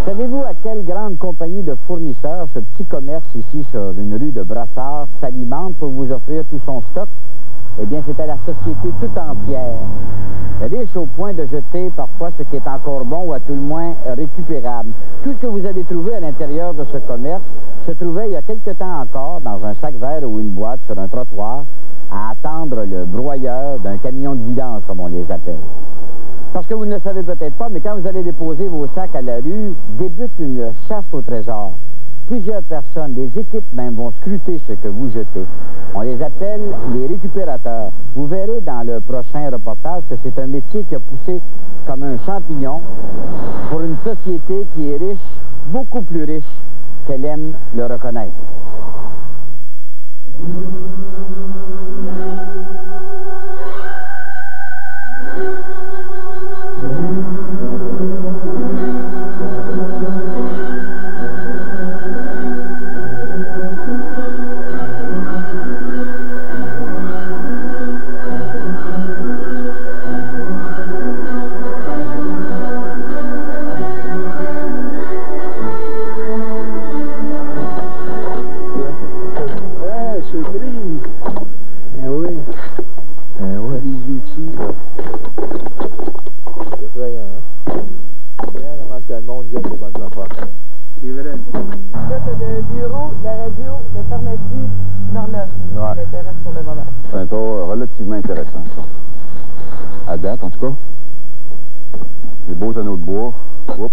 Savez-vous à quelle grande compagnie de fournisseurs ce petit commerce ici sur une rue de Brassard s'alimente pour vous offrir tout son stock? Eh bien, c'est à la société tout entière. Riche au point de jeter parfois ce qui est encore bon ou à tout le moins récupérable. Tout ce que vous allez trouver à l'intérieur de ce commerce se trouvait il y a quelque temps encore dans un sac vert ou une boîte sur un trottoir à attendre le broyeur d'un camion de vidange, comme on les appelle. Parce que vous ne le savez peut-être pas, mais quand vous allez déposer vos sacs à la rue, débute une chasse au trésor. Plusieurs personnes, des équipes même, vont scruter ce que vous jetez. On les appelle les récupérateurs. Vous verrez dans le prochain reportage que c'est un métier qui a poussé comme un champignon pour une société qui est riche, beaucoup plus riche qu'elle aime le reconnaître. Relativement intéressant, ça. À date, en tout cas. Des beaux anneaux de bois. Oups.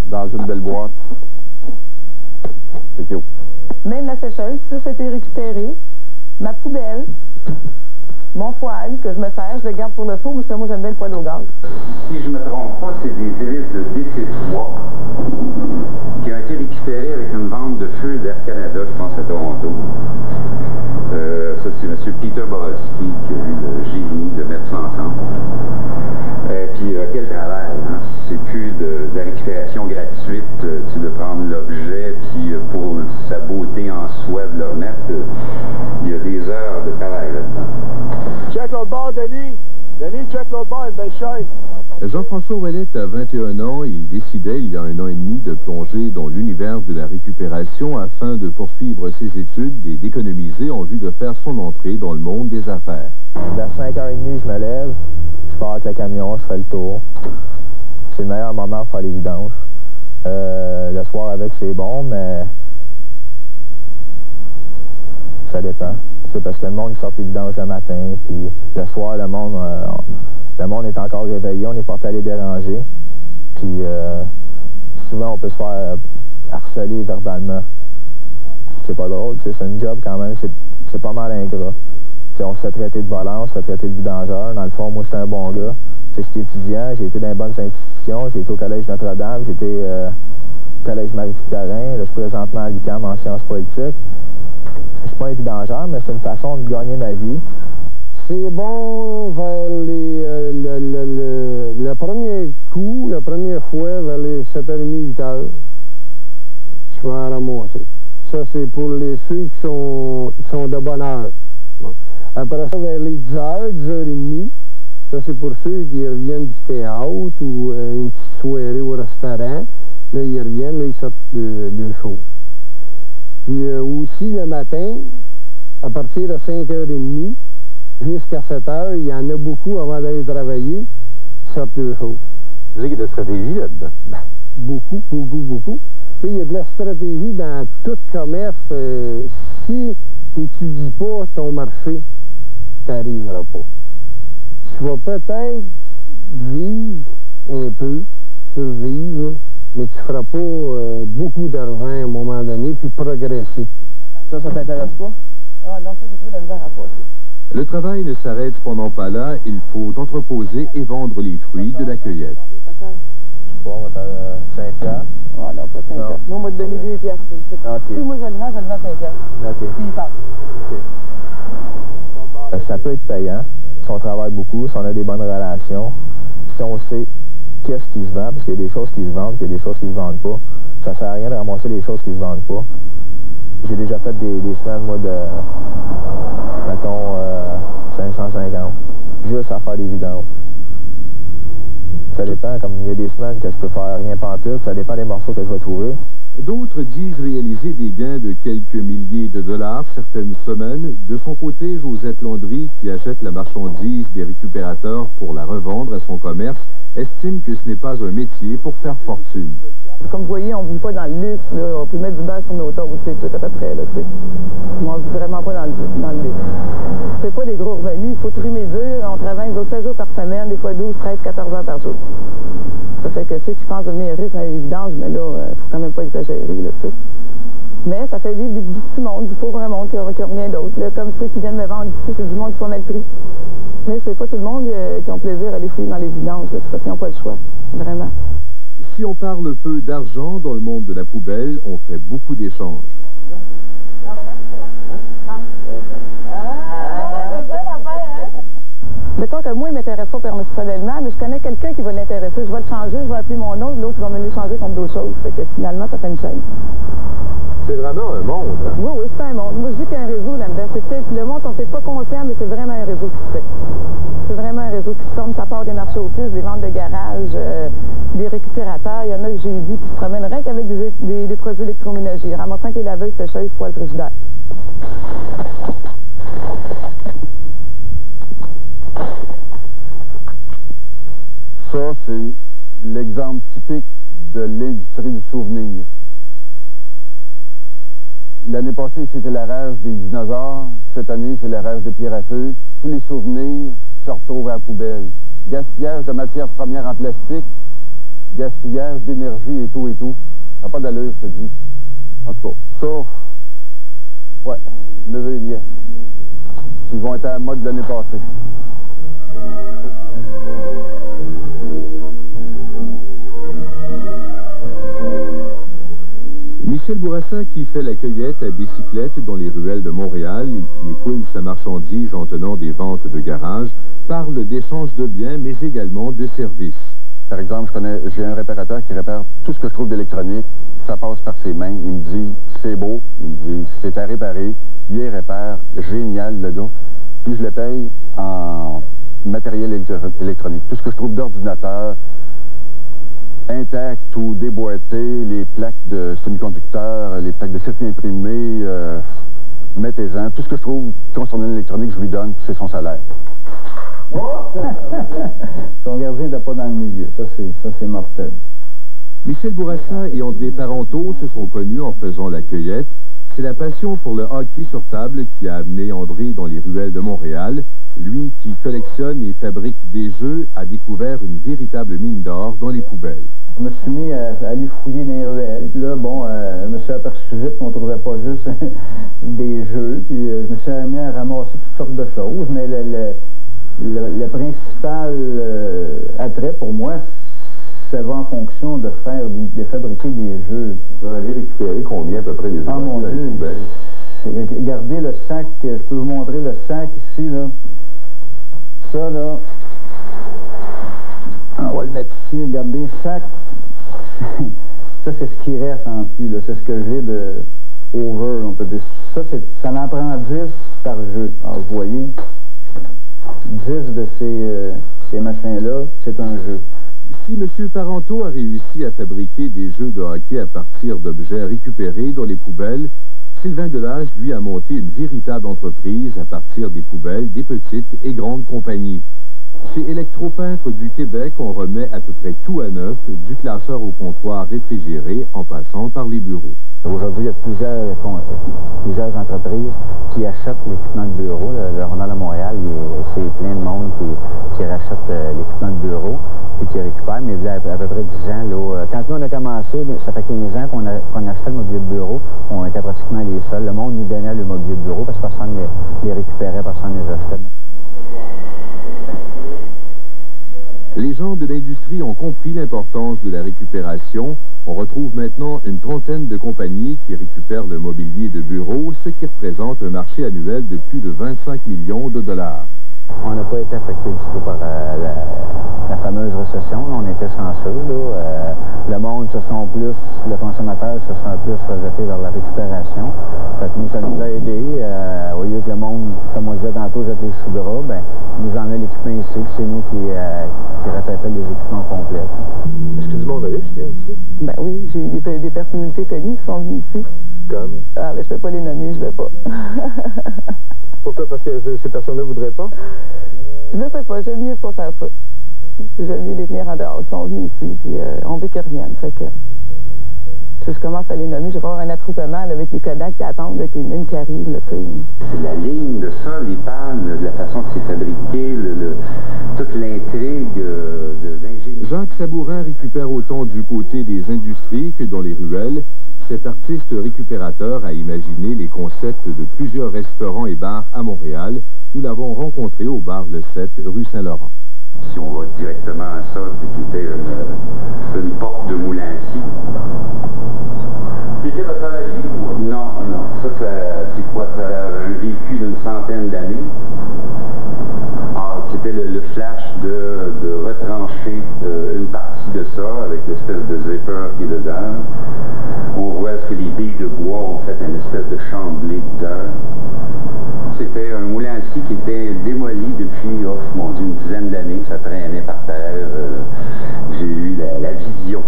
Dans une belle boîte. C'est cute. Même la sécheuse, ça, c'était récupéré. Ma poubelle, mon poêle que je me sers, je le garde pour le four parce que moi, j'aime bien le poêle au gaz. Si je ne me trompe pas, c'est des hélices de DC3 qui ont été récupérées avec une vente de feu d'Air Canada, je pense, à Toronto. Ça, c'est M. Peter Bolowski qui a eu le génie de mettre ça ensemble. Puis, quel travail, hein? C'est plus de la récupération gratuite, de prendre l'objet, puis pour sa beauté en soi, de le remettre, il y a des heures de travail là-dedans. Check l'autre bord, Denis! Denis, check l'autre bord, une belle chaise! Jean-François Ouellette a 21 ans et il décidait il y a 1 an et demi de plonger dans l'univers de la récupération afin de poursuivre ses études et d'économiser en vue de faire son entrée dans le monde des affaires. Vers 5h30, je me lève, je pars avec le camion, je fais le tour. C'est le meilleur moment pour faire les vidanges. Le soir avec, c'est bon, mais ça dépend. C'est parce que le monde il sort les vidanges le matin, puis le soir, le monde est encore réveillé, on est porté à les déranger. Puis souvent, on peut se faire harceler verbalement. C'est pas drôle, c'est une job quand même, c'est pas mal ingrat. T'sais, on se fait traiter de volant, on se fait traiter de vidangeur. Dans le fond, moi, j'étais un bon gars. J'étais étudiant, j'ai été dans les bonnes institutions, j'ai été au Collège Notre-Dame, j'ai été au Collège Marie-Victorin, là, je suis présentement à l'UQAM en sciences politiques. Je suis pas un vidangeur, mais c'est une façon de gagner ma vie. C'est bon vers le premier coup, la première fois, vers les 7h30, 8h. Tu vas en ramasser. Ça, c'est pour ceux qui sont de bonne heure. Bon. Après ça, vers les 10h, 10h30, ça, c'est pour ceux qui reviennent du théâtre ou une petite soirée au restaurant. Là, ils reviennent, là, ils sortent de show. Puis aussi, le matin, à partir de 5h30, jusqu'à 7h, il y en a beaucoup avant d'aller travailler qui sortent de show. Vous savez qu'il y a de la stratégie là-dedans? Ben, beaucoup. Puis il y a de la stratégie dans tout commerce. Si tu n'étudies pas ton marché, tu n'arriveras pas. Tu vas peut-être vivre un peu, survivre, mais tu ne feras pas beaucoup d'argent à un moment donné, puis progresser. Ça t'intéresse pas? Ah non, ça, j'ai trouvé de la misère à passer. Le travail ne s'arrête cependant pas là, il faut entreposer et vendre les fruits de la cueillette. Je sais pas, on va faire 5 piastres. Ah non, pas 5 piastres. Moi, on m'a donné 2 piastres. Okay. Si moi je le vends 5 piastres. OK. S'il passe. Okay. Ça peut être payant si on travaille beaucoup, si on a des bonnes relations, si on sait qu'est-ce qui se vend, parce qu'il y a des choses qui se vendent, puis il y a des choses qui se vendent pas. Ça sert à rien de ramasser les choses qui se vendent pas. J'ai déjà fait des semaines, moi, de, mettons, 550, juste à faire des vidanges. Ça dépend, comme il y a des semaines que je peux faire rien pantoute, ça dépend des morceaux que je vais trouver. D'autres disent réaliser des gains de quelques milliers de dollars certaines semaines. De son côté, Josette Landry, qui achète la marchandise des récupérateurs pour la revendre à son commerce, estime que ce n'est pas un métier pour faire fortune. Comme vous voyez, on ne vit pas dans le luxe, là. On peut mettre du beurre sur nos toasts, c'est tout à peu près, là, tu sais. On ne vit vraiment pas dans le luxe. C'est pas des gros revenus, il faut trimer dur. On travaille 7 jours par semaine, des fois 12, 13, 14 heures par jour. Ça fait que ceux qui pensent devenir riches dans les vidanges, mais là, il faut quand même pas exagérer, là, tu sais. Mais ça fait vivre du petit monde, du pauvre monde qui n'a rien d'autre. Comme ceux qui viennent me vendre ici, c'est du monde qui sont mal pris. Mais c'est pas tout le monde qui ont plaisir à aller fouiller dans les vidanges, là, parce qu'ils n'ont pas le choix, vraiment. Si on parle peu d'argent dans le monde de la poubelle, on fait beaucoup d'échanges. Mettons que moi, il ne m'intéresse pas personnellement, mais je connais quelqu'un qui va l'intéresser. Je vais le changer, je vais appeler mon autre, l'autre va me l'échanger contre d'autres choses. Fait que finalement, ça fait une chaîne. C'est vraiment un monde, hein? Oui, oui, c'est un monde. Moi, je dis qu'il y a un réseau là-dedans. C'est peut-être le monde, on n'est peut-être pas conscient, mais c'est vraiment un réseau qui se fait. C'est vraiment un réseau qui se forme. Ça part des marchés aux puces, des ventes de garage, des récupérateurs. Il y en a que j'ai vu qui se promènent rien qu'avec des produits électroménagers, ramassant que les laveuses, sécheuses, poêles, frigidaires. Ça, c'est l'exemple typique de l'industrie du souvenir. L'année passée, c'était la rage des dinosaures. Cette année, c'est la rage des pierres à feu. Tous les souvenirs se retrouvent à la poubelle. Gaspillage de matières premières en plastique, gaspillage d'énergie et tout et tout. Ça n'a pas d'allure, je te dis. En tout cas, ça, ouais, neveu et nièce. Ils vont être à la mode l'année passée. Michel Bourassa, qui fait la cueillette à bicyclette dans les ruelles de Montréal et qui écoule sa marchandise en tenant des ventes de garage, parle d'échange de biens, mais également de services. Par exemple, j'ai un réparateur qui répare tout ce que je trouve d'électronique. Ça passe par ses mains. Il me dit, c'est beau. Il me dit, c'est à réparer. Il les répare. Génial, le gars. Puis je le paye en matériel électronique. Tout ce que je trouve d'ordinateur, intact ou déboîté, les plaques de semi-conducteurs, les plaques de circuit imprimé, mettez-en. Tout ce que je trouve concernant l'électronique, je lui donne, c'est son salaire. Ton gardien n'est pas dans le milieu. Ça, c'est mortel. Michel Bourassa et André Parenteau se sont connus en faisant la cueillette. C'est la passion pour le hockey sur table qui a amené André dans les ruelles de Montréal. Lui, qui collectionne et fabrique des jeux, a découvert une véritable mine d'or dans les poubelles. Je me suis mis à aller fouiller dans les ruelles. Puis là, bon, je me suis aperçu vite qu'on ne trouvait pas juste des jeux. Puis je me suis mis à ramasser toutes sortes de choses. Mais le principal attrait pour moi, ça va en fonction de fabriquer des jeux. Vous en avez récupéré combien à peu près des jeux? Ah mon Dieu! Regardez le sac, je peux vous montrer le sac ici, là. Ça, là, on va le mettre ici, regardez, le sac. Ça, c'est ce qui reste en plus, là. C'est ce que j'ai de over, on peut dire. Ça en prend 10 par jeu. Alors, vous voyez, 10 de ces machins-là, c'est un jeu. Si M. Parenteau a réussi à fabriquer des jeux de hockey à partir d'objets récupérés dans les poubelles, Sylvain Delage, lui, a monté une véritable entreprise à partir des poubelles des petites et grandes compagnies. Chez Électropeintres du Québec, on remet à peu près tout à neuf, du classeur au comptoir réfrigéré en passant par les bureaux. Aujourd'hui, il y a plusieurs entreprises qui achètent l'équipement de bureau. Le Journal de Montréal, c'est plein de monde qui rachète l'équipement de bureau et qui récupère. Mais il y a à peu près 10 ans, là, quand nous on a commencé, ça fait 15 ans qu'on achetait le mobilier de bureau. On était pratiquement les seuls. Le monde nous donnait le mobilier de bureau parce que personne ne les récupérait, personne ne les achetait. Les gens de l'industrie ont compris l'importance de la récupération. On retrouve maintenant une trentaine de compagnies qui récupèrent le mobilier de bureau, ce qui représente un marché annuel de plus de 25 millions de dollars. On n'a pas été affecté du tout par la fameuse récession. On était chanceux. Le monde le consommateur se sont plus rejetés vers la récupération. Fait que nous, ça nous a aidés. Au lieu que le monde, comme on disait tantôt, jette les choux-gras, ben, nous emmenait l'équipement ici, puis c'est nous qui retapaient les équipements complets. Est-ce que du monde riche vient ici? Ben oui, j'ai eu des personnalités connues qui sont venues ici. Comme? Ah, ben je vais pas les nommer, je vais pas. Pourquoi? Parce que ces personnes-là voudraient pas? Je sais pas, j'aime mieux pas faire ça. J'aime mieux les tenir en dehors. Ils sont venus ici, puis on veut qu'ils reviennent. Fait que je commence à les nommer. Je vais avoir un attroupement là, avec les Kodak qui attendent qu'il y en ait une qui arrive. Là, c'est la ligne de ça, les pannes, de la façon que c'est fabriqué, toute l'intrigue d'ingénierie. Jacques Sabourin récupère autant du côté des industries que dans les ruelles. Cet artiste récupérateur a imaginé les concepts de plusieurs restaurants et bars à Montréal. Nous l'avons rencontré au bar Le 7, rue Saint-Laurent. Si on va directement à ça, c'était une porte de Moulancy. C'était votre travailler ou? Non. Ça c'est quoi? Ça a un vécu d'une centaine d'années. C'était le flash de retrancher une partie de ça avec l'espèce de zipper qui est dedans. On voit que les billes de bois ont fait une espèce de chamblé dedans. C'était un moulin à scie qui était démoli depuis, mon Dieu, une dizaine d'années. Ça traînait par terre. J'ai eu la vision.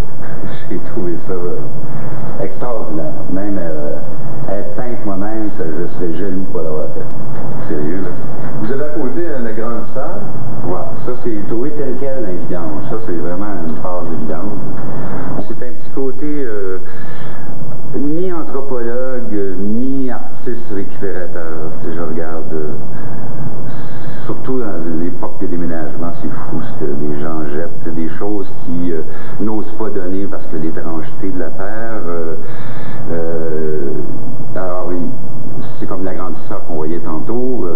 J'ai trouvé ça extraordinaire. Même être peintre moi-même, je serais jaloux pas l'avoir fait. Sérieux, là. Vous avez à côté la grande salle? Ouais, ça c'est trouvé tel quel l'évidence. Ça c'est vraiment une phase d'évidence. C'est un petit côté mi-anthropologue, mi-artiste récupérateur. Si je regarde, surtout dans l'époque des déménagements, c'est fou ce que les gens jettent. Des choses qui n'osent pas donner parce que l'étrangeté de la terre. Alors oui, c'est comme la grande sœur qu'on voyait tantôt.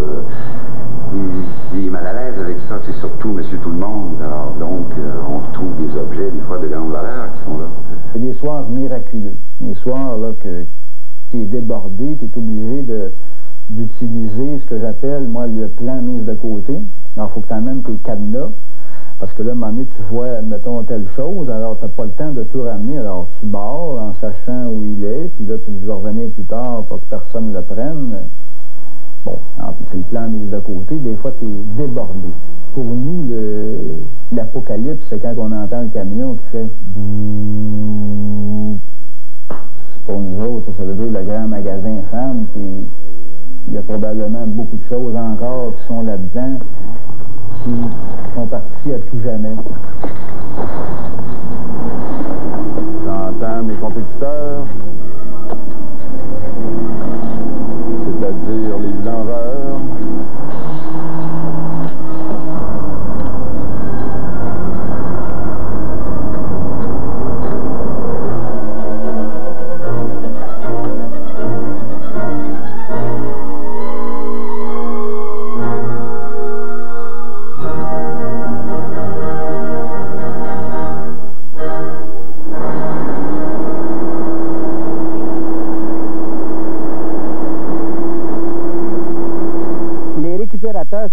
Il est mal à l'aise avec ça, c'est surtout Monsieur Tout-le-Monde. Alors donc, on trouve des objets, des fois de grande valeur qui sont là. C'est des soirs miraculeux. Des soirs là, que tu es débordé, tu es obligé d'utiliser ce que j'appelle, moi, le plan mise de côté. Alors, il faut que tu emmènes tes cadenas, parce que là, à un moment donné, tu vois, admettons, telle chose, alors tu n'as pas le temps de tout ramener. Alors, tu barres en sachant où il est, puis là, tu dis, je vais revenir plus tard pour que personne ne le prenne. Bon, c'est le plan mise de côté. Des fois, tu es débordé. Pour nous, l'apocalypse, c'est quand on entend le camion qui fait... Pour nous autres, ça veut dire le grand magasin femme, puis il y a probablement beaucoup de choses encore qui sont là-dedans, qui sont parties à tout jamais. J'entends mes compétiteurs, c'est-à-dire les vidangeurs.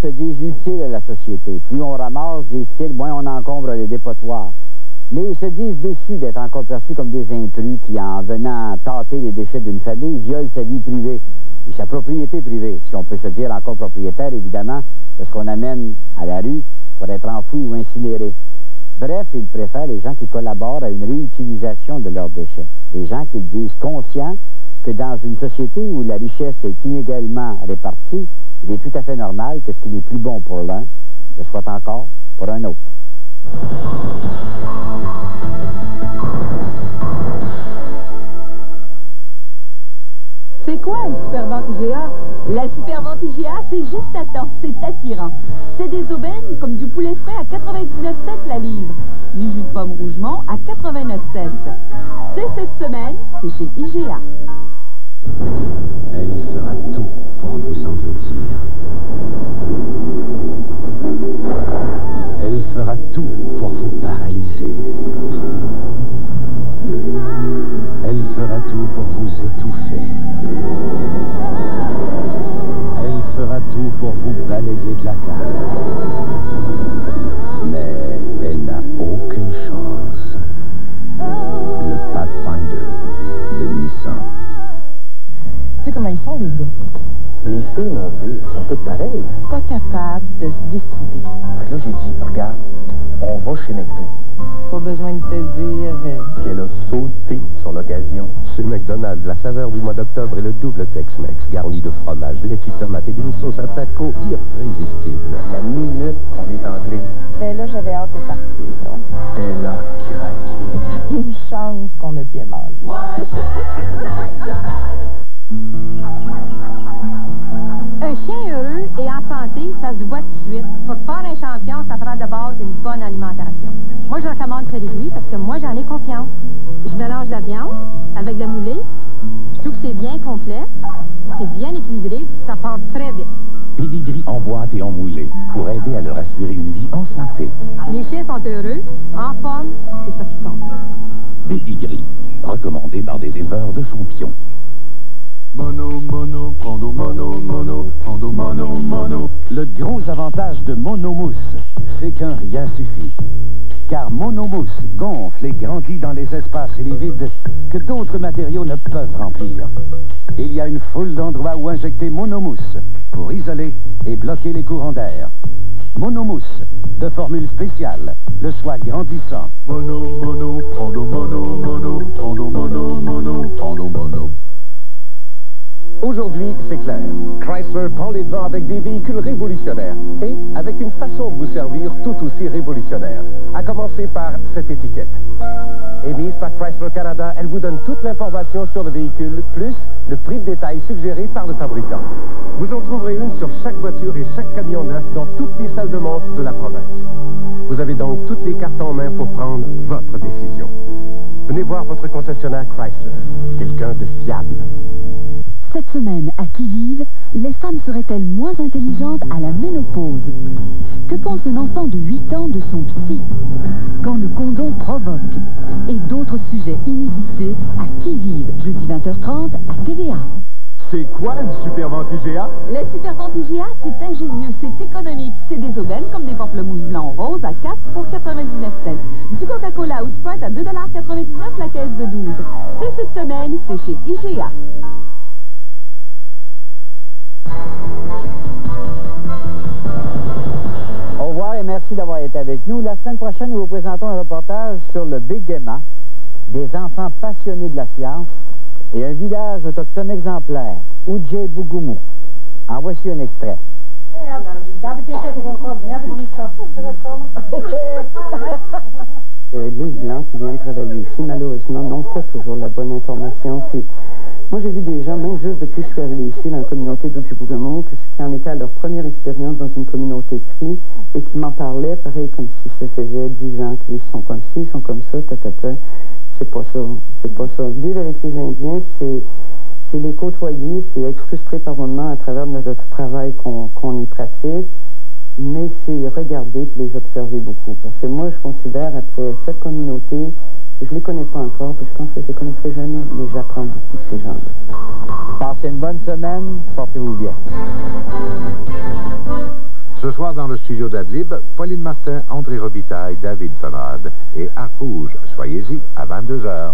Se disent utiles à la société. Plus on ramasse des styles, moins on encombre les dépotoirs. Mais ils se disent déçus d'être encore perçus comme des intrus qui, en venant tâter les déchets d'une famille, violent sa vie privée ou sa propriété privée, si on peut se dire encore propriétaire, évidemment, de ce qu'on amène à la rue pour être enfoui ou incinéré. Bref, ils préfèrent les gens qui collaborent à une réutilisation de leurs déchets. Des gens qui disent conscients que dans une société où la richesse est inégalement répartie, il est tout à fait normal que ce qui n'est plus bon pour l'un le soit encore pour un autre. C'est quoi une Supervente IGA? La Supervente IGA, c'est juste à temps, c'est attirant. C'est des aubaines comme du poulet frais à 99 cents la livre, du jus de pomme Rougemont à 89 cents. C'est cette semaine, c'est chez IGA. Elle fera tout pour vous engloutir. Elle fera tout pour vous paralyser. Elle fera tout pour vous étouffer. Elle fera tout pour vous balayer de la carte. Mais filles, mon vieux, sont toutes pareilles. Pas capable de se décider. Fait que là, j'ai dit, regarde, on va chez McDo. Pas besoin de te dire. Puis elle a sauté sur l'occasion. Chez McDonald's, la saveur du mois d'octobre est le double Tex-Mex, garni de fromage, laitue tomate et d'une sauce à taco irrésistible. La minute qu'on est entré, Ben là, j'avais hâte de partir. Donc. elle a craqué. Une chance qu'on a bien mangé. Un chien heureux et en santé, ça se voit tout de suite. Pour faire un champion, ça prend d'abord une bonne alimentation. Moi, je recommande Pédigree parce que moi, j'en ai confiance. Je mélange la viande avec de la moulée. Je trouve que c'est bien complet, c'est bien équilibré, puis ça part très vite. Pédigree en boîte et en moulé pour aider à leur assurer une vie en santé. Les chiens sont heureux, en forme, c'est ça qui compte. Pédigree, recommandé par des éleveurs de champions. Mono, mono, prendo mono, mono, prendo mono, mono. Le gros avantage de Monomousse, c'est qu'un rien suffit. Car Monomousse gonfle et grandit dans les espaces et les vides que d'autres matériaux ne peuvent remplir. Il y a une foule d'endroits où injecter Monomousse pour isoler et bloquer les courants d'air. Monomousse, de formule spéciale, le choix grandissant. Mono, mono, prendo mono, mono, prendo mono, mono, prendo mono. Aujourd'hui, c'est clair. Chrysler prend les devants avec des véhicules révolutionnaires et avec une façon de vous servir tout aussi révolutionnaire. À commencer par cette étiquette. Émise par Chrysler Canada, elle vous donne toute l'information sur le véhicule, plus le prix de détail suggéré par le fabricant. Vous en trouverez une sur chaque voiture et chaque camion neuf dans toutes les salles de montre de la province. Vous avez donc toutes les cartes en main pour prendre votre décision. Venez voir votre concessionnaire Chrysler, quelqu'un de fiable. Cette semaine, à Qui Vive, les femmes seraient-elles moins intelligentes à la ménopause? Que pense un enfant de 8 ans de son psy? Quand le condom provoque? Et d'autres sujets inusités à Qui Vive, jeudi 20h30 à TVA. C'est quoi une Supervente IGA? La Supervente IGA, c'est ingénieux, c'est économique. C'est des aubaines comme des pamplemousses blancs roses à 4 pour 99 cents. Du Coca-Cola ou Sprite à 2,99 $ la caisse de 12. C'est cette semaine, c'est chez IGA. Au revoir et merci d'avoir été avec nous. La semaine prochaine, nous vous présentons un reportage sur le Bégaiement, des enfants passionnés de la science et un village autochtone exemplaire, Oudjé-Bougoumou. En voici un extrait. Les Blancs qui viennent travailler ici, malheureusement, n'ont pas toujours la bonne information. Puis, moi, j'ai vu des gens, même juste depuis que je suis arrivé ici dans la communauté d'Oudjé-Bougoumou, qui en étaient à leur première expérience dans une communauté crie et qui m'en parlaient, pareil, comme si ça faisait 10 ans qu'ils sont comme ci, ils sont comme ça, tatata. C'est pas ça. C'est pas ça. Vivre avec les Indiens, c'est les côtoyer, c'est être frustré par moments à travers notre travail qu'on y pratique, mais c'est regarder et les observer beaucoup. Parce que moi, je considère, après cette communauté, que je les connais pas encore, puis je pense que je les connaîtrai jamais, mais j'apprends beaucoup de ces gens-là. Passez une bonne semaine, portez-vous bien. Ce soir, dans le studio d'Adlib, Pauline Martin, André Robitaille, David Conrad et Arc Rouge. Soyez-y à 22h.